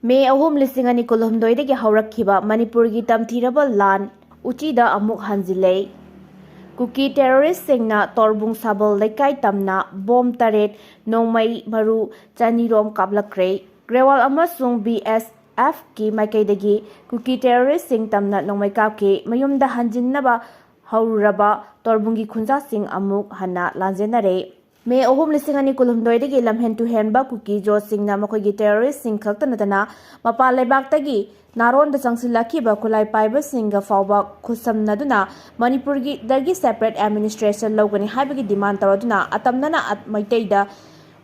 May ahum lising ani kulhumdoidagi haurakhiba Manipurgi tamthiraba lan uchida amuk hanjilei. Kuki terrorist singna torbung sabal lekai tamna bom taret nongmei maru chanirom kaplakkhre. Grewal amasung BSF ki maikaidagi Kuki terrorist sing tamna nongmei kapke mayumda hanjinnaba hauraba torbungi khunja sing amuk hana lanjenare. May ahum lising ani kulhumdoidagi lamhen tu henba Kuki jo singna makhlgi terrorist sing khaktanadana mapa lebaktagi naron da changsilakhiba khulai paiba singa fawba khusamnaduna Manipurgi dagi separate administration logani haibagi demand tawaduna atamnana maiteida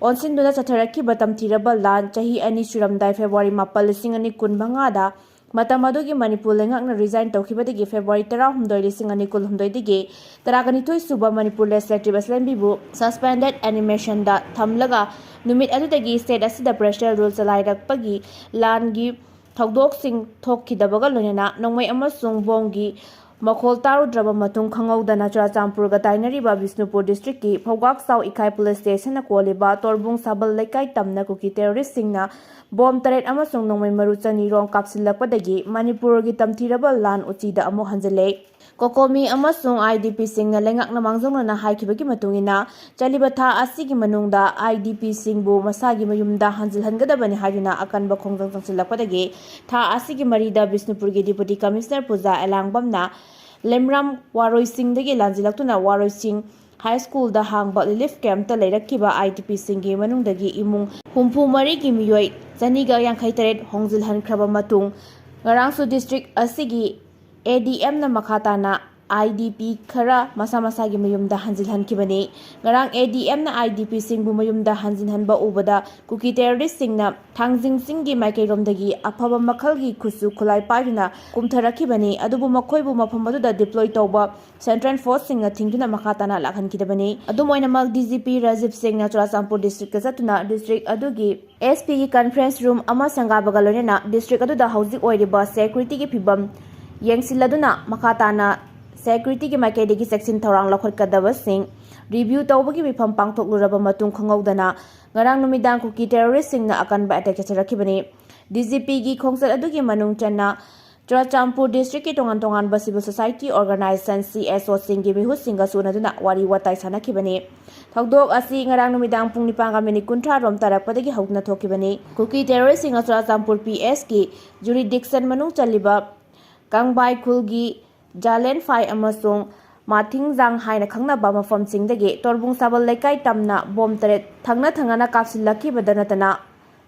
onsinduna chatharakhiba tamthiraba lan chahi ani suramdai February 4 da matamadugi Manipur lengakna resign tawkhibadagi February 13 digi taraganithoi suba Manipur legislative assembly bu suspended animation da thamlaga numit adudagi state asida pressure rule chalairakpagi langi thawdoksing thokkhidabaga loinana nongmei amasung bomgi makhol tarudraba matung khangaudana Churachampurga tainariba Bishnupur district ki Phawgak Sau Ikai police station na koliba torbung sabal lekai tamna Kuki terrorist singna bom taret amasung nongmei maru chanirong kapsinlakkhre Manipurgi tamthiraba lan uchida amu hanjale. Kokomi amasung IDP singna lengakna mangjongna haikibagi matungina chaliba tha asigi manungda IDP singbu masagi mayumda hanjilhangadabani haiduna akanba khongjang changsilakpadagi tha asigi marida Bishnupurgi deputy commissioner Puja Elangbamna lemram waroi singdagi lanjilaktuna waroi sing high school da hangba relief camp ta leirakkiba IDP singi manungdagi imung humpu mari gi miyoi chaniga yankhai taret hongjilhankraba matung ngarangsu district asigi ADM na makhatana IDP khara masa gi mayumda hanjilhankibani ngarang ADM na IDP singbu mayumda hanjinhanba ubada Kuki terrorist singna thangjing singgi maikairomdagi afaba makhlgi khusu khulai paiduna kumtharakibani adubu makhoibu mafam aduda deploy tawba central force singna thingduna makhatana lakhankidabani adumoina mak DGP Rajiv Singhna Churachampur district kasatuna district adugi SP gi conference room ama sangabaga loinena district aduda hauzik oiriba security gi phibam yengsiladuna makhatana security ki maikaidagi section thorang lakhotkadaba sing review tawbagi mifam pangthokluraba matung khangaudana ngarang numidang Kuki terrorist singna akanba attack charakibani DGP gi khongsat adugi manung channa Churachampur district ki tongan civil society organization CSO singgi mihu singa sunaduna wari watai sanakibani thawdok asi ngarang numidang pung 9:30 rom tarakpadagi haukna thokibani Kuki terrorist singa Churachampur PS ki jurisdiction manung chaliba Kangbai Khulgi Jalen Fai amasung Mathing Jang haina khangnaba mafamsingdagi torbung sabal lekai tamna bom taret thangana kapsinlakkhibada natana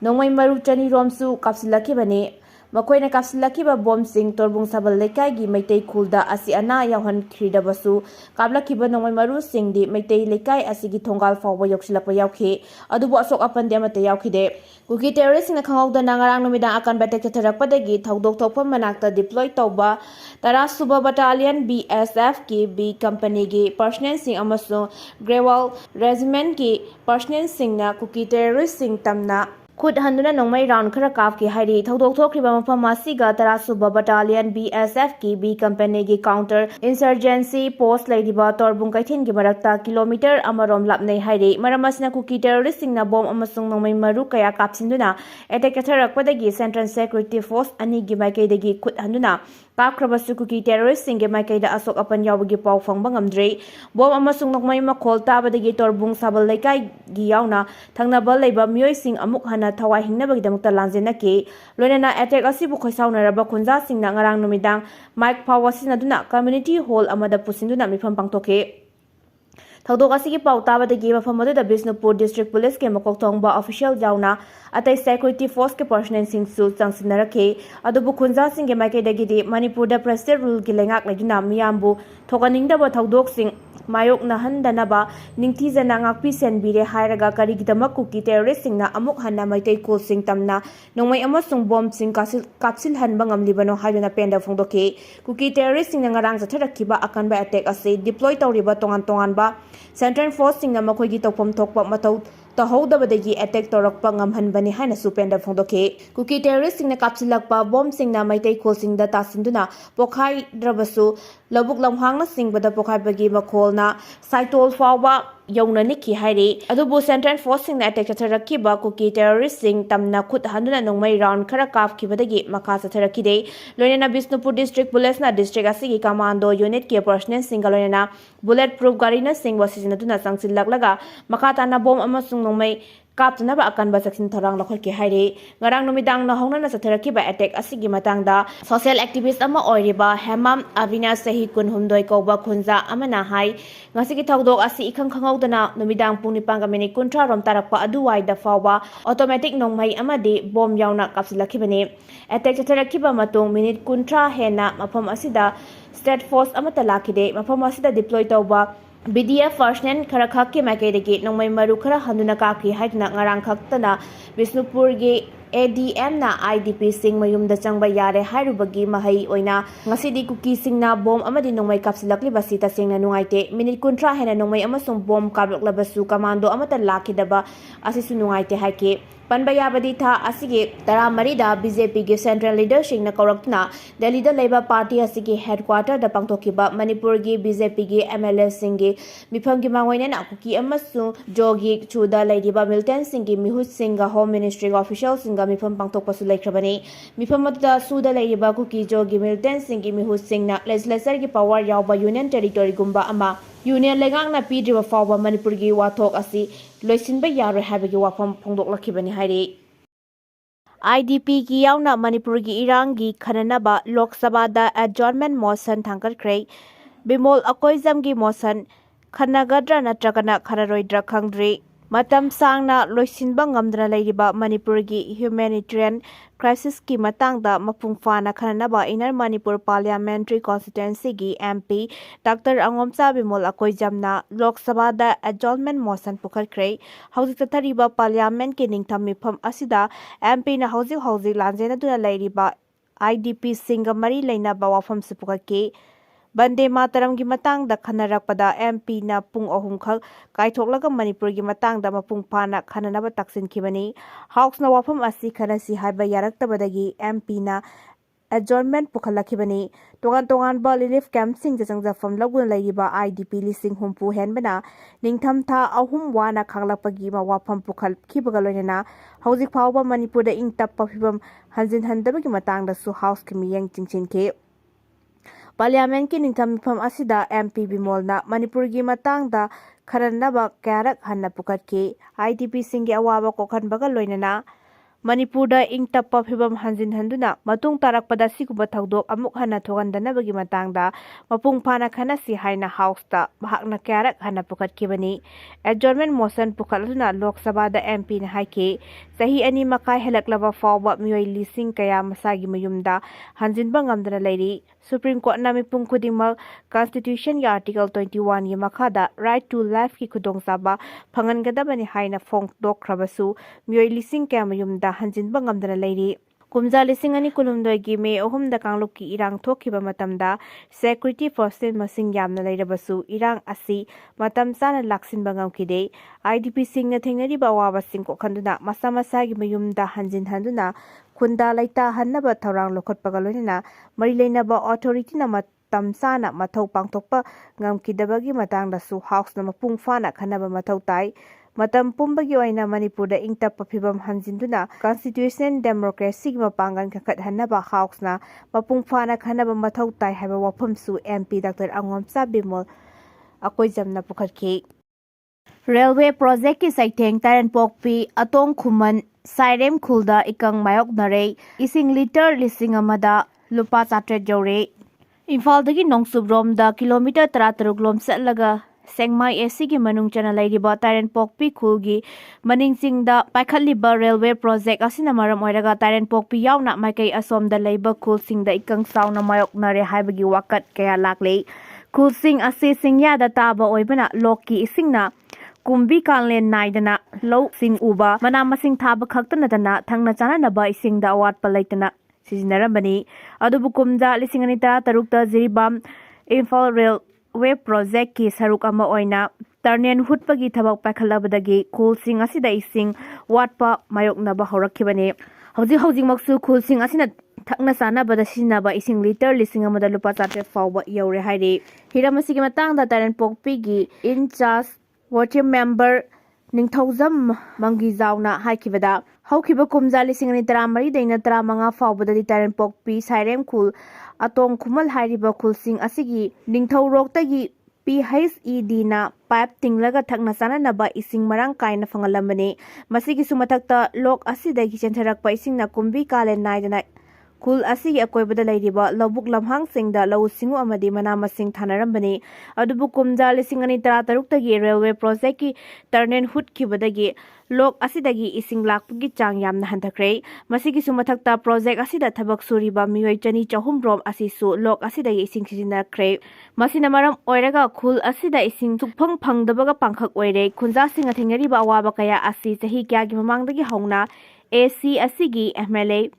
nongmei maru chaniromsu kapsinlakhibani makoina kapsinlakhiba bom sing torbung sabal lekai gi meitei khulda asi ana yauhan khridabasu kaplakhiba nongmei maru singdi meitei lekai asigi thongal fawba yoksilakpa yaukhi adubu asok apande amate yaukhide Kuki terrorist singna khangaudana ngarang numidang akan batek chatharakpadagi thawdok thokpam manakta deploy tawba Tara Suba Battalion BSF ki B company gi personnel sing amasung Grewal regiment ki personnel singna Kuki terrorist sing tamna khud handuna nongmei round khara kap ki hairi thawdok thokriba mafam asiga Tara Suba Battalion BSF ki B company gi counter insurgency post leidiba torbung kaithin gi marakta kilometer amarom lapnei hairi maramasna Kuki terrorist singna bom amasung nongmei maru kaya kapsinduna attack atharakpadagi central security force ani gi maikaidagi khud handuna Kakrabasu Kuki terrorist singge maikaida asok apan yawagi pau fangba ngamdre bom amasung nokmai makhol tabadagi torbung sabal lekai gi yauna thangnaba leiba mioi sing amuk hana thawai hingnabagidamukta lanjenaki loinana attack asibu khoisaunaraba khunja singna ngarang numidang mic powersinaduna community hall amada pusinduna mifam pangthoke Thawdok asigi pau tabadagi mafam aduda Bishnupur district police ke makok thongba official jauna atai security force ke personnel sing su changsinnarakhe adubu khunja singge maikaidagi di Manipur da president rule gi lengak laiduna miyambu thokaningdaba thawdok sing mayok nahandanaba ningthijana ngakpi senbire hairaga karigidamak Kuki terrorist singna amuk hanna maitai kul sing tamna nongmai amasung bom sing kapsil hanba ngamlibano haiduna penda phongdoke Kuki terrorist singna ngarang chatharakhiba akanba attack ase deploy tawriba tongan ba Central Force singna makhoi tawpam thokpa matau tahowdabadagi attack torakpa ngamhanbani haina supenda phongdoke Kuki terrorist singna kapsilakpa bom singna maitai khol singda tasinduna pokhai drabasu labuk lamhangna singbada pokhai bagi makholna saitol fawba यौननिकी हाइरे अदुबु central फोर्ससिंगना attack चथरखिबा कुकी टेररिस्टसिंग तमना खुद हंदुना नोंगमई राउंड खरा काफखिबदगी मखा चथरखिदे लोनेना बिष्णुपुर डिस्ट्रिक्ट पुलिसना डिस्ट्रिक्ट असिगी कमांडो यूनिट के पर्सनल सिंगल लोनेना बुलेट प्रूफ गाड़ीना सिंगवा सिजनदुना संगसिललगलगा मखा ताना बोम अमसुंग नोंगमई कापतनबा अकनबा सक्सिन थरांग लखलके हाइरे ngarang नुमिदांग न हौनना चथरखिबा अटैक असिगी मतंगदा सोशल एक्टिविस्ट अमा ओइरिबा हेमाम अविनाश सही कुन हुमदोय कौबा खुंजा अमना high ngasi ki thogdok asi ikhang khangawdana numidang pung nipanga minute 30 rom tarakpa aduwaida fawba automatic nongmai amadi bom yauna kapsilakibani attack chatharakiba matung minute 30 hena mafam asida state force amata lakide mafam asida deploy tawba BDF Firstnen khara khak ke makedegi nongmai maru khara handuna kakhi haidna ngarang khaktana Bisnupur ge ADM na IDP sing mayum da changba yare hairubagi mahai oina ngasidi Kuki singna bom amadi nongmai kapsilakli basita singna nungaite minute 30 hena nongmai amasung bom kabloklabasu commando amata lakidaba asisu nungaite haike Panbaya Badita Asigi Taramarida BJP ge Central Leadership na Korakna Delhi da Labour Party Asigi Headquarter da Pangtokiba Manipur ge BJP ge MLA Singh Mifam gi Mangoina na Kuki Amasu Jogi Chuda Ladiba Milton Singh Mihut Singh Home Ministry official Singh Mifam Pangtokpasu Laikrabani Mifam da Suda Ladiba Kuki Jogi Milton Singh Mihut Singh na legislature gi power yawba Union Territory gumba ama Union Legang na pidriba fawba Manipur gi wathok asi loisinba yaro habagi wafam phongdoklakibani hairi IDP ki yauna Manipur gi irang gi khananaba Lok Sabha da adjournment motion thangkarkhre bimol akoizam gi motion khanagadra natragana khararoidra khangdri matam sangna loisinba ngamdra leiriba Manipur gi humanitarian crisis ki matangda mapungfana khananaba Inner Manipur Parliamentary constituency gi MP Dr. Angomcha bimol akoijamna Lok Sabha da adjournment motion pukharkhre hauzik tathariba parliament ki ningtham mifam asida MP na hauzik lanjena duna leiriba IDP singa mari leinaba wafam sipukake Bande Mataram gi matang da khanarakpada MP na pung ahum khak kaithoklaga Manipur gi matang da mapung phana khananaba taksin khibani House na wafam asi khanasi haiba yaraktabadagi MP na adjournment pukhalakibani tongan ba relief camp sing jangjafam lagun laiba IDP lising humpu henbana ningtham tha ahum wana khanglapagi ma wafam pukhal khibaga loinana hauzik phawba Manipur da ing tappa phibam hanjin handabagi matang da su house ki miyang chingchin ke Parliament ki ningtham mifam asida MP bimolna Manipur gi matang da kharanaba karak hanna pukatke IDP sing gi awaba kokhanbaga loinana Manipur da ing tappa phibam hanjin handuna matung tarakpada siguba thaudok amuk hana thogandanabagi matangda mapung phana khanasi haina house ta bahakna karak hana pukatkibani adjournment motion pukhaluna Lok Sabha da MP na haike sahi ani makai helaklaba fawba mioi lising kaya masagi mayumda hanjinba ngamdana leiri Supreme Court na mipung khudingmak Constitution ya Article 21 gi makhada right to life ki khudongchaba phangangadabani haina phongdokkhrabasu mioi lising kaya mayumda hanjinba ngamdana leiri kumja lising ani kulumdoi gi me ohum da kangluk ki irang thokhiba matamda security forces masing yamna leirabasu irang asi matam chana laksinba ngamkide IDP sing na thengnari ba wa basing ko khanduna masa masa gi mayumda hanjin handuna khunda laita hannaba thorang lokhotpaga loina mari leinaba authority na matam chana mathau pangthokpa ngamkidabagi matangda su house na mapung fana khanaba mathau tai Matam pumbagi oina Manipur da ingtap phibam hanjinduna constitution democracy gi mapangan khakat hanaba house na mapung phana khanaba mathau tai haiba wafam su MP Dr. Angomcha bimol akoijamna pukhatke Railway project ki cheitheng taran pokpi atong khuman Sairem khulda ekang mayok nare ising liter lising amada lupa 400 jore Imphal dagi nongsubrom da kilometer 33 lom setlaga Sengmai AC gi manung chana lairiba Taren Pokpi khulgi maningsingda paikhatliba railway project asina maram oiraga Taren Pokpi yauna maikai asomda leiba khulsingda ikang sauna mayok nare haibagi wakat kaya lakle khulsing ase singya da taba oibana lokki isingna kumbi kanlen naidana lo sing uba mana masing thaba khaktana dana thangna chana naba isingda awat palaitana sijinarambani adubu kumja lisingani tarukta jiribam Imphal rail Web project ki saruk ama oina tarnian hutpagi thabak pakhalabadagi khulsing asida ising watpa mayoknaba horakhibani hauji maksu khulsing asina thakna sana bada sinaba ising liter lising amada lupa 400 fawba yaure hairi hiramasigi matangda Taren Pokpi gi in charge ward member Ningthoujam ꯃꯪꯒꯤꯖꯥꯎꯅ ꯍꯥꯏꯈꯤꯕꯗ ꯍꯧꯈꯤꯕ ꯀꯨꯝꯖꯥ 2013ꯗꯩꯅ 15 ꯐꯥꯎꯕꯗꯗꯤ ꯇꯔꯦꯟꯄꯣꯛꯄꯤ ꯁꯥꯏꯔꯦꯝ ꯈꯨꯜ ꯑꯇꯣꯡ ꯈꯨꯃꯜ ꯍꯥꯏꯔꯤꯕ ꯈꯨꯜꯁꯤꯡ ꯑꯁꯤꯒꯤ ꯅꯤꯡꯊꯧꯔꯣꯛꯇꯒꯤ PHEDꯅ pipe ꯇꯤꯡꯂꯒ ꯊꯛꯅ ꯆꯥꯅꯅꯕ ꯏꯁꯤꯡ ꯃꯔꯥꯡ ꯀꯥꯏꯅ ꯐꯪꯍꯜꯂꯝꯕꯅꯤ꯫ ꯃꯁꯤꯒꯤꯁꯨ ꯃꯊꯛꯇ ꯂꯣꯛ ꯑꯁꯤꯗꯒꯤ ꯆꯦꯟꯊꯔꯛꯄ ꯏꯁꯤꯡꯅ ꯀꯨꯝꯕꯤ ꯀꯥꯂꯦꯟ ꯅꯥꯏꯗꯅ ꯈꯨꯜ ꯑꯁꯤꯒꯤ ꯑꯀꯣꯏꯕꯗ ꯂꯩꯔꯤꯕ ꯂꯧꯕꯨꯛ ꯂꯝꯍꯥꯡꯁꯤꯡꯗ ꯂꯧꯎ ꯁꯤꯡꯎ ꯑꯃꯗꯤ ꯃꯅꯥ ꯃꯁꯤꯡ ꯊꯥꯅꯔꯝꯕꯅꯤ꯫ ꯑꯗꯨꯕꯨ ꯀꯨꯝꯖꯥ 2013ꯇꯒꯤ ꯔꯦꯜꯋꯦ ꯄ꯭ꯔꯣꯖꯦꯛꯀꯤ ꯇꯔꯅꯦꯜ ꯍꯨꯠꯈꯤꯕꯗꯒꯤ ꯂꯣꯛ ꯑꯁꯤꯗꯒꯤ ꯏꯁꯤꯡ ꯂꯥꯛꯄꯒꯤ ꯆꯥꯡ ꯌꯥꯝꯅ ꯍꯟꯊꯈ꯭ꯔꯦ꯫ ꯃꯁꯤꯒꯤꯁꯨ ꯃꯊꯛꯇ ꯄ꯭ꯔꯣꯖꯦꯛ ꯑꯁꯤꯗ ꯊꯕꯛ ꯁꯨꯔꯤꯕ ꯃꯤꯑꯣꯏ 200-300 ꯔꯣꯝ ꯑꯁꯤꯁꯨ ꯂꯣꯛ ꯑꯁꯤꯗꯒꯤ ꯏꯁꯤꯡ ꯁꯤꯖꯤꯟꯅꯈ꯭ꯔꯦ꯫ ꯃꯁꯤꯅ ꯃꯔꯝ ꯑꯣꯏꯔꯒ ꯈꯨꯜ ꯑꯁꯤꯗ ꯏꯁꯤꯡ ꯁꯨꯡꯐꯪ ꯐꯪꯗꯕꯒ ꯄꯥꯡꯈꯛ ꯑꯣꯏꯔꯦ꯫ ꯈꯨꯟꯖꯥꯁꯤꯡꯅ ꯊꯦꯡꯅꯔꯤꯕ ꯑꯋꯥꯕ ꯀꯌꯥ ꯑꯁꯤ ꯆꯍꯤ ꯀꯌꯥꯒꯤ ꯃꯃꯥꯡꯗꯒꯤ ꯍꯧꯅ AC ꯑꯁꯤꯒꯤ MLA,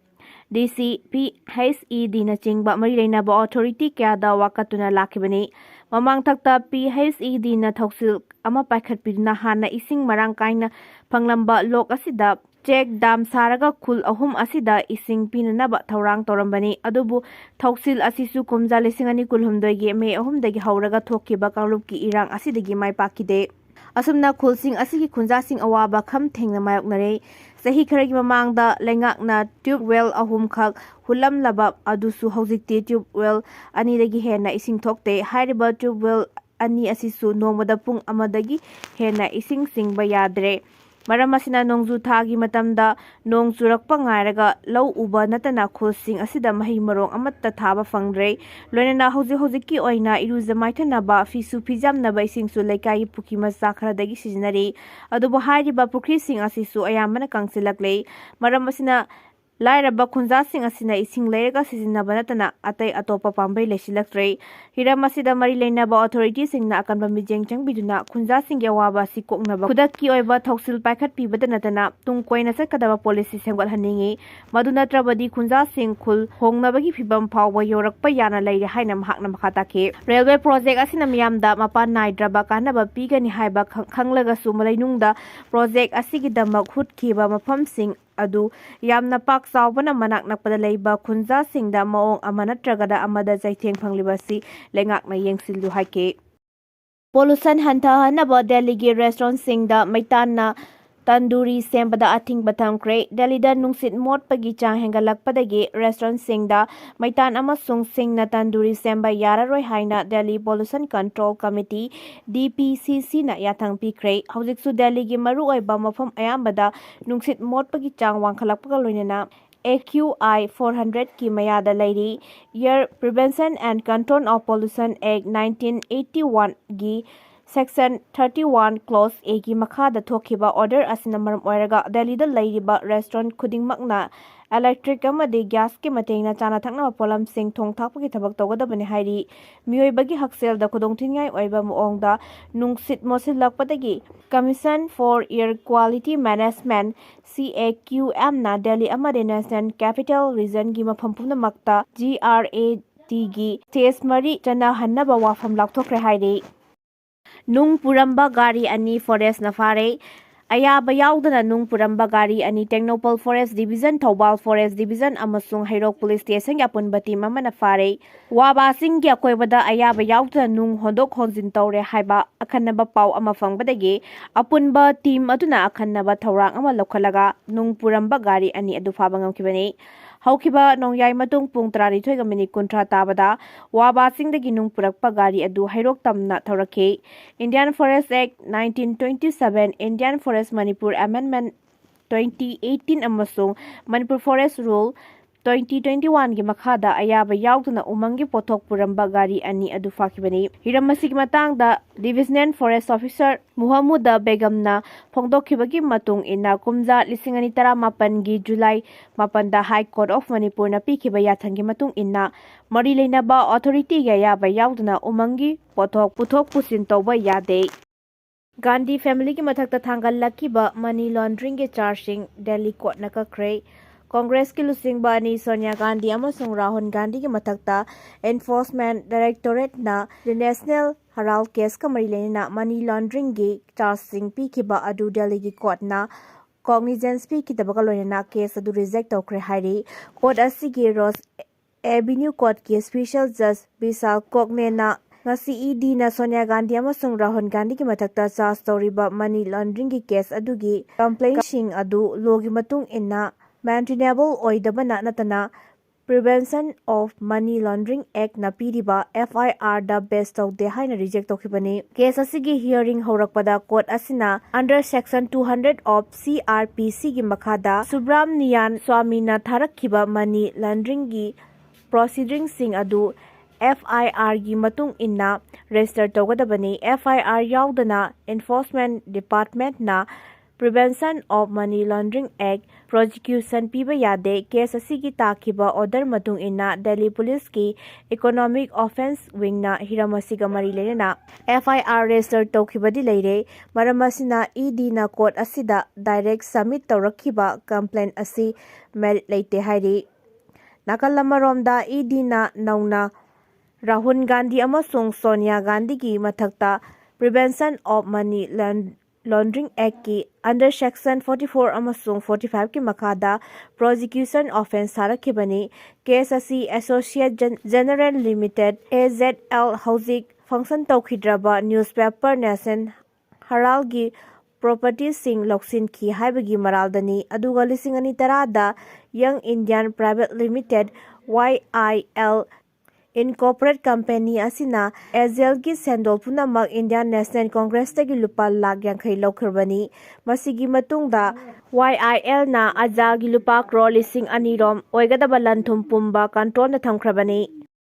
DC, PHEDꯅꯆꯤꯡꯕ ꯃꯔꯤ ꯂꯩꯅꯕ ꯑꯣꯊꯣꯔꯤꯇꯤ ꯀꯌꯥꯗ ꯋꯥꯀꯠꯇꯨꯅ ꯂꯥꯛꯈꯤꯕꯅꯤ꯫ ꯃꯃꯥꯡꯊꯛꯇ PHEDꯅ ꯊꯧꯁꯤꯜ ꯑꯃ ꯄꯥꯏꯈꯠꯄꯤꯗꯨꯅ ꯍꯥꯟꯅ ꯏꯁꯤꯡ ꯃꯔꯥꯡ ꯀꯥꯏꯅ ꯐꯪꯂꯝꯕ ꯂꯣꯛ ꯑꯁꯤꯗ ꯆꯦꯛ ꯗꯥꯝ ꯁꯥꯔꯒ ꯈꯨꯜ 3 ꯑꯁꯤꯗ ꯏꯁꯤꯡ ꯄꯤꯅꯅꯕ ꯊꯧꯔꯥꯡ ꯇꯧꯔꯝꯕꯅꯤ꯫ ꯑꯗꯨꯕꯨ ꯊꯧꯁꯤꯜ ꯑꯁꯤꯁꯨ ꯀꯨꯝꯖꯥ 2012ꯒꯤ ꯃꯦ 3ꯗꯒꯤ ꯍꯧꯔꯒ ꯊꯣꯛꯈꯤꯕ ꯀꯥꯡꯂꯨꯞꯀꯤ ꯏꯔꯥꯡ ꯑꯁꯤꯗꯒꯤ ꯃꯥꯏ ꯄꯥꯛꯈꯤꯗꯦ꯫ ꯑꯁꯨꯝꯅ ꯈꯨꯜꯁꯤꯡ ꯑꯁꯤꯒꯤ ꯈꯨꯟꯖꯥꯁꯤꯡ ꯑꯋꯥꯕ ꯈꯝ ꯊꯦꯡꯅ ꯃꯥꯌꯣꯛꯅꯔꯦ꯫ ꯆꯍꯤ ꯈꯔꯒꯤ ꯃꯃꯥꯡꯗ ꯂꯩꯉꯥꯛꯅ ꯇ꯭ꯌꯨꯕꯋꯦꯜ 3 ꯈꯛ ꯍꯨꯠꯂꯝꯂꯕ ꯑꯗꯨꯁꯨ ꯍꯧꯖꯤꯛꯇꯤ ꯇ꯭ꯌꯨꯕꯋꯦꯜ 2ꯗꯒꯤ ꯍꯦꯟꯅ ꯏꯁꯤꯡ ꯊꯣꯛꯇꯦ꯫ ꯍꯥꯏꯔꯤꯕ ꯇ꯭ꯌꯨꯕꯋꯦꯜ 2 ꯑꯁꯤꯁꯨ ꯅꯣꯡꯃꯗ ꯄꯨꯡ 1ꯗꯒꯤ ꯍꯦꯟꯅ ꯏꯁꯤꯡ ꯆꯤꯡꯕ ꯌꯥꯗ꯭ꯔꯦ꯫ ꯃꯔꯝ ꯑꯁꯤꯅ ꯅꯣꯡꯖꯨ ꯊꯥꯒꯤ ꯃꯇꯝꯗ ꯅꯣꯡ ꯆꯨꯔꯛꯄ ꯉꯥꯏꯔꯒ ꯂꯧ ꯎꯕ ꯅꯠꯇꯅ ꯈꯨꯜꯁꯤꯡ ꯑꯁꯤꯗ ꯃꯍꯩ ꯃꯔꯣꯡ ꯑꯃꯠꯇ ꯊꯥꯕ ꯐꯪꯗ꯭ꯔꯦ꯫ ꯂꯣꯏꯅꯅ ꯍꯧꯖꯤꯛꯀꯤ ꯑꯣꯏꯅ ꯏꯔꯨꯖ ꯃꯥꯏꯊꯅꯕ, ꯐꯤꯁꯨ ꯐꯤꯖꯥꯝꯅꯕ ꯏꯁꯤꯡꯁꯨ ꯂꯩꯀꯥꯏꯒꯤ ꯄꯨꯈ꯭ꯔꯤ ꯃꯆꯥ ꯈꯔꯗꯒꯤ ꯁꯤꯖꯤꯟꯅꯔꯤ꯫ ꯑꯗꯨꯕꯨ ꯍꯥꯏꯔꯤꯕ ꯄꯨꯈ꯭ꯔꯤꯁꯤꯡ ꯑꯁꯤꯁꯨ ꯑꯌꯥꯝꯕꯅ ꯀꯪꯁꯤꯜꯂꯛꯂꯦ꯫ ꯃꯔꯝ ꯑꯁꯤꯅ ꯂꯥꯏꯔꯕ ꯈꯨꯟꯖꯥꯁꯤꯡ ꯑꯁꯤꯅ ꯏꯁꯤꯡ ꯂꯩꯔꯒ ꯁꯤꯖꯤꯟꯅꯕ ꯅꯠꯇꯅ ꯑꯇꯩ ꯑꯇꯣꯞꯄ ꯄꯥꯝꯕꯩ ꯂꯩꯁꯤꯜꯂꯛꯇ꯭ꯔꯦ꯫ ꯍꯤꯔꯝ ꯑꯁꯤꯗ ꯃꯔꯤ ꯂꯩꯅꯕ ꯑꯣꯊꯣꯔꯤꯇꯤꯁꯤꯡꯅ ꯑꯀꯟꯕ ꯃꯤꯠꯌꯦꯡ ꯆꯪꯕꯤꯗꯨꯅ ꯈꯨꯟꯖꯥꯁꯤꯡꯒꯤ ꯑꯋꯥꯕ ꯑꯁꯤ ꯀꯣꯛꯅꯕ ꯈꯨꯗꯛꯀꯤ ꯑꯣꯏꯕ ꯊꯧꯁꯤꯜ ꯄꯥꯏꯈꯠꯄꯤꯕꯇ ꯅꯠꯇꯅ ꯇꯨꯡ ꯀꯣꯏꯅ ꯆꯠꯀꯗꯕ ꯄꯣꯂꯤꯁꯤ ꯁꯦꯝꯒꯠꯍꯟꯅꯤꯡꯉꯤ꯫ ꯃꯗꯨ ꯅꯠꯇ꯭ꯔꯕꯗꯤ ꯈꯨꯟꯖꯥꯁꯤꯡ ꯈꯨꯜ ꯍꯣꯡꯅꯕꯒꯤ ꯐꯤꯚꯝ ꯐꯥꯎꯕ ꯌꯧꯔꯛꯄ ꯌꯥꯅ ꯂꯩꯔꯦ ꯍꯥꯏꯅ ꯃꯍꯥꯛꯅ ꯃꯈꯥ ꯇꯥꯈꯤ꯫ ꯔꯦꯜꯋꯦ ꯄ꯭ꯔꯣꯖꯦꯛ ꯑꯁꯤꯅ ꯃꯤꯌꯥꯝꯗ ꯃꯄꯥꯟ ꯅꯥꯏꯗ꯭ꯔꯕ ꯀꯥꯟꯅꯕ ꯄꯤꯒꯅꯤ ꯍꯥꯏꯕ ꯈꯪꯂꯒꯁꯨ ꯂꯩꯅꯨꯡꯗ ꯄ꯭ꯔꯣꯖꯦꯛ ꯑꯁꯤꯒꯤꯗꯃꯛ ꯍꯨꯠꯈꯤꯕ ꯃꯐꯝꯁꯤꯡ ꯑꯗꯨ ꯌꯥꯝꯅ ꯄꯥꯛ ꯆꯥꯎꯕꯅ ꯃꯅꯥꯛ ꯅꯛꯄꯗ ꯂꯩꯕ ꯈꯨꯟꯖꯥꯁꯤꯡꯗ ꯃꯑꯣꯡ ꯑꯃ ꯅꯠꯇ꯭ꯔꯒ ꯑꯃꯗ ꯆꯩꯊꯦꯡ ꯐꯪꯂꯤꯕꯁꯤ ꯂꯩꯉꯥꯛꯅ ꯌꯦꯡꯁꯤꯜꯂꯨ ꯍꯥꯏꯈꯤ꯫ ꯄꯣꯂꯨꯁꯟ ꯍꯟꯊꯍꯟꯅꯕ ꯗꯦꯜꯂꯤꯒꯤ ꯔꯦꯁꯇꯨꯔꯦꯟꯠꯁꯤꯡꯗ ꯃꯩꯇꯥꯟꯅ ꯇꯟꯗꯨꯔꯤ ꯁꯦꯝꯕꯗ ꯑꯊꯤꯡꯕ ꯊꯝꯈ꯭ꯔꯦ꯫ ꯗꯦꯜꯂꯤꯗ ꯅꯨꯡꯁꯤꯠ ꯃꯣꯠꯄꯒꯤ ꯆꯥꯡ ꯍꯦꯟꯒꯠꯂꯛꯄꯗꯒꯤ ꯔꯦꯁꯇꯨꯔꯦꯟꯠꯁꯤꯡꯗ ꯃꯩꯇꯥꯟ ꯑꯃꯁꯨꯡ ꯁꯤꯡꯅ ꯇꯟꯗꯨꯔꯤ ꯁꯦꯝꯕ ꯌꯥꯔꯔꯣꯏ ꯍꯥꯏꯅ ꯗꯦꯜꯂꯤ ꯄꯣꯂꯨꯁꯟ ꯀꯟꯇ꯭ꯔꯣꯜ ꯀꯝꯃꯤꯇꯤ (DPCCꯅ ꯌꯥꯊꯪ ꯄꯤꯈ꯭ꯔꯦ꯫ ꯍꯧꯖꯤꯛꯁꯨ ꯗꯦꯜꯂꯤꯒꯤ ꯃꯔꯨꯑꯣꯏꯕ ꯃꯐꯝ ꯑꯌꯥꯝꯕꯗ ꯅꯨꯡꯁꯤꯠ ꯃꯣꯠꯄꯒꯤ ꯆꯥꯡ ꯋꯥꯡꯈꯠꯂꯛꯄꯒ ꯂꯣꯏꯅꯅ AQI 400ꯀꯤ ꯃꯌꯥꯗ ꯂꯩꯔꯤ꯫ Air prevention and control of pollution act 1981ꯒꯤ ꯁꯦꯛꯁꯟ 31 ꯀ꯭ꯂꯣꯖ A ꯒꯤ ꯃꯈꯥꯗ ꯊꯣꯛꯈꯤꯕ ꯑꯣꯔꯗꯔ ꯑꯁꯤꯅ ꯃꯔꯝ ꯑꯣꯏꯔꯒ ꯗꯦꯜꯂꯤꯗ ꯂꯩꯔꯤꯕ ꯔꯦꯁꯇꯨꯔꯦꯟꯠ ꯈꯨꯗꯤꯡꯃꯛꯅ ꯏꯂꯦꯛꯇ꯭ꯔꯤꯛ ꯑꯃꯗꯤ ꯒ꯭ꯌꯥꯁꯀꯤ ꯃꯇꯦꯡꯅ ꯆꯥꯅ ꯊꯛꯅꯕ ꯄꯣꯠꯂꯝꯁꯤꯡ ꯊꯣꯡ ꯊꯥꯛꯄꯒꯤ ꯊꯕꯛ ꯇꯧꯒꯗꯕꯅꯤ ꯍꯥꯏꯔꯤ꯫ ꯃꯤꯑꯣꯏꯕꯒꯤ ꯍꯛꯁꯦꯜꯗ ꯈꯨꯗꯣꯡꯊꯤꯅꯤꯡꯉꯥꯏ ꯑꯣꯏꯕ ꯃꯑꯣꯡꯗ ꯅꯨꯡꯁꯤꯠ ꯃꯣꯠꯁꯤꯜꯂꯛꯄꯗꯒꯤ commission for air quality management (CAQMꯅ ꯗꯦꯜꯂꯤ ꯑꯃꯗꯤ ꯅꯦꯁꯅꯦꯜ ꯀꯦꯄꯤꯇꯦꯜ ꯔꯤꯖꯟꯒꯤ ꯃꯐꯝ ꯄꯨꯝꯅꯃꯛꯇ GRADꯒꯤ ꯁ꯭ꯇꯦꯖ 3 ꯆꯠꯅꯍꯟꯅꯕ ꯋꯥꯐꯝ ꯂꯥꯎꯊꯣꯛꯈ꯭ꯔꯦ ꯍꯥꯏꯔꯤ꯫ ꯅꯨꯡ ꯄꯨꯔꯝꯕ ꯒꯥꯔꯤ 2 ꯐꯣꯔꯦꯁꯠꯅ ꯐꯥꯔꯦ꯫ ꯑꯌꯥꯕ ꯌꯥꯎꯗꯅ ꯅꯨꯡ ꯄꯨꯔꯝꯕ ꯒꯥꯔꯤ 2 Tengnoupal forest division, Thoubal forest division ꯑꯃꯁꯨꯡ ꯍꯩꯔꯣꯛ ꯄꯨꯂꯤꯁ ꯁ꯭ꯇꯦꯁꯟꯒꯤ ꯑꯄꯨꯟꯕ ꯇꯤꯝ ꯑꯃꯅ ꯐꯥꯔꯦ꯫ ꯋꯥꯕ ꯆꯤꯡꯒꯤ ꯑꯀꯣꯏꯕꯗ ꯑꯌꯥꯕ ꯌꯥꯎꯗꯅ ꯅꯨꯡ ꯍꯣꯟꯗꯣꯛ ꯍꯣꯟꯖꯤꯟ ꯇꯧꯔꯦ ꯍꯥꯏꯕ ꯑꯈꯟꯅꯕ ꯄꯥꯎ ꯑꯃ ꯐꯪꯕꯗꯒꯤ ꯑꯄꯨꯟꯕ ꯇꯤꯝ ꯑꯗꯨꯅ ꯑꯈꯟꯅꯕ ꯊꯧꯔꯥꯡ ꯑꯃ ꯂꯧꯈꯠꯂꯒ ꯅꯨꯡ ꯄꯨꯔꯝꯕ ꯒꯥꯔꯤ 2 ꯑꯗꯨ ꯐꯥꯕ ꯉꯝꯈꯤꯕꯅꯤ꯫ ꯍꯧꯈꯤꯕ ꯅꯣꯡꯌꯥꯏ ꯃꯇꯨꯡ ꯄꯨꯡ 12:30 ꯇꯥꯕꯗ ꯋꯥꯕ ꯆꯤꯡꯗꯒꯤ ꯅꯨꯡ ꯄꯨꯔꯛꯄ ꯒꯥꯔꯤ ꯑꯗꯨ ꯍꯩꯔꯣꯛ ꯇꯝꯅ ꯊꯧꯔꯛꯈꯤ꯫ Indian forest act 1927, Indian forest (Manipur) amendment 2018 ꯑꯃꯁꯨꯡ ꯃꯅꯤꯄꯨꯔ ꯐꯣꯔꯦꯁꯠ ꯔꯨꯜ 2021ꯒꯤ ꯃꯈꯥꯗ ꯑꯌꯥꯕ ꯌꯥꯎꯗꯅ ꯎꯃꯪꯒꯤ ꯄꯣꯠꯊꯣꯛ ꯄꯨꯔꯝꯕ ꯒꯥꯔꯤ 2 ꯑꯗꯨ ꯐꯥꯈꯤꯕꯅꯤ꯫ ꯍꯤꯔꯝ ꯑꯁꯤꯒꯤ ꯃꯇꯥꯡꯗ ꯗꯤꯚꯤꯖꯅꯦꯜ ꯐꯣꯔꯦꯁꯠ ꯑꯣꯐꯤꯁꯥꯔ ꯃꯨꯍꯝꯃꯨꯗ ꯕꯦꯒꯝꯅ ꯐꯣꯡꯗꯣꯛꯈꯤꯕꯒꯤ ꯃꯇꯨꯡ ꯏꯟꯅ ꯀꯨꯝꯖꯥ 2018ꯒꯤ ꯖꯨꯂꯥꯏ 7ꯗ ꯍꯥꯏ ꯀꯣꯔꯠ ꯑꯣꯐ ꯃꯅꯤꯄꯨꯔꯅ ꯄꯤꯈꯤꯕ ꯌꯥꯊꯪꯒꯤ ꯃꯇꯨꯡ ꯏꯟꯅ ꯃꯔꯤ ꯂꯩꯅꯕ ꯑꯣꯊꯣꯔꯤꯇꯤꯒꯤ ꯑꯌꯥꯕ ꯌꯥꯎꯗꯅ ꯎꯃꯪꯒꯤ ꯄꯣꯠꯊꯣꯛ ꯄꯨꯊꯣꯛ ꯄꯨꯁꯤꯟ ꯇꯧꯕ ꯌꯥꯗꯦ꯫ ꯒꯥꯟꯙꯤ ꯐꯦꯃꯤꯂꯤꯒꯤ ꯃꯊꯛꯇ ꯊꯥꯡꯒꯠꯂꯛꯈꯤꯕ ꯃꯅꯤ ꯂꯣꯟꯗ꯭ꯔꯤꯡꯒꯤ ꯆꯥꯔꯖꯁꯤꯡ ꯗꯦꯜꯂꯤ ꯀꯣꯔꯠꯅ ꯀꯛꯈ꯭ꯔꯦ꯫ ꯀꯣꯡꯒ꯭ꯔꯦꯁꯀꯤ ꯂꯨꯆꯤꯡꯕ 2 ꯁꯣꯅꯤꯌꯥ ꯒꯥꯟꯙꯤ ꯑꯃꯁꯨꯡ ꯔꯥꯍꯨꯜ ꯒꯥꯟꯙꯤꯒꯤ ꯃꯊꯛꯇ ꯑꯦꯟꯐꯣꯔꯁꯃꯦꯟꯠ ꯗꯥꯏꯔꯦꯛꯇꯣꯔꯦꯠꯅ ꯅꯦꯁꯅꯦꯜ ꯍꯦꯔꯥꯜꯗ ꯀꯦꯁꯀ ꯃꯔꯤ ꯂꯩꯅꯅ ꯃꯅꯤ ꯂꯣꯟꯗ꯭ꯔꯤꯡꯒꯤ ꯆꯥꯔꯖꯁꯤꯡ ꯄꯤꯈꯤꯕ ꯑꯗꯨ ꯗꯦꯜꯂꯤꯒꯤ ꯀꯣꯔꯠꯅ ꯀꯣꯒꯅꯤꯖꯦꯟꯁ ꯄꯤꯈꯤꯗꯕꯒ ꯂꯣꯏꯅꯅ ꯀꯦꯁ ꯑꯗꯨ ꯔꯤꯖꯦꯛ ꯇꯧꯈ꯭ꯔꯦ ꯍꯥꯏꯔꯤ꯫ ꯀꯣꯔꯠ ꯑꯁꯤꯒꯤ rose avenue ꯀꯣꯔꯠꯀꯤ special ꯖꯖ Bishal ꯀꯣꯛꯅꯦꯅ ngasi ED-na Sonia Gandhi amasung Rahul Gandhi ki mathakta charge tawriba money laundering ki case adugi complaintsing adu logi matung inna maintainable oidabana natana Prevention of Money Laundering Act na piriba FIR da best tawde haina reject tawkhibani. Case asigi hearing haurakpada court asina under section 200 of CRPC gi makhada Subramanian Swamina tharakhiba money laundering gi proceedings sing adu FIR gi matung inna register tawgadabani. FIR yaudana Enforcement Department na Prevention of Money Laundering Act prosecution piba yade case asigi takhiba order matung inna Delhi Police ki Economic Offence Wing na hiramasiga mari lenana FIR register tawkhibadi leire maramasina ED na court asida direct submit tawrakhiba complaint asi merit leite hairi nakallamaromda ED na nauna Rahul Gandhi amasung Sonia Gandhi ki mathakta Prevention of Money Laundering Act ki under section 44 amasung 45 ki makhada prosecution offence harakhibani. Case asi Associate General Limited AZL hauzik function tawkhidraba newspaper Nation Herald gi properties sing loksin ki haibagi maraldani aduga 2010 da Young Indian Private Limited YIL Incorporate Company asina AZL gi sendol punamak Indian National Congress tagi lupa lakh yankhai laukhrbani. Masigi matungda YIL na ajal gi lupa crore 2,000 rom oigadaba lanthum pumba control na thamkhrabani.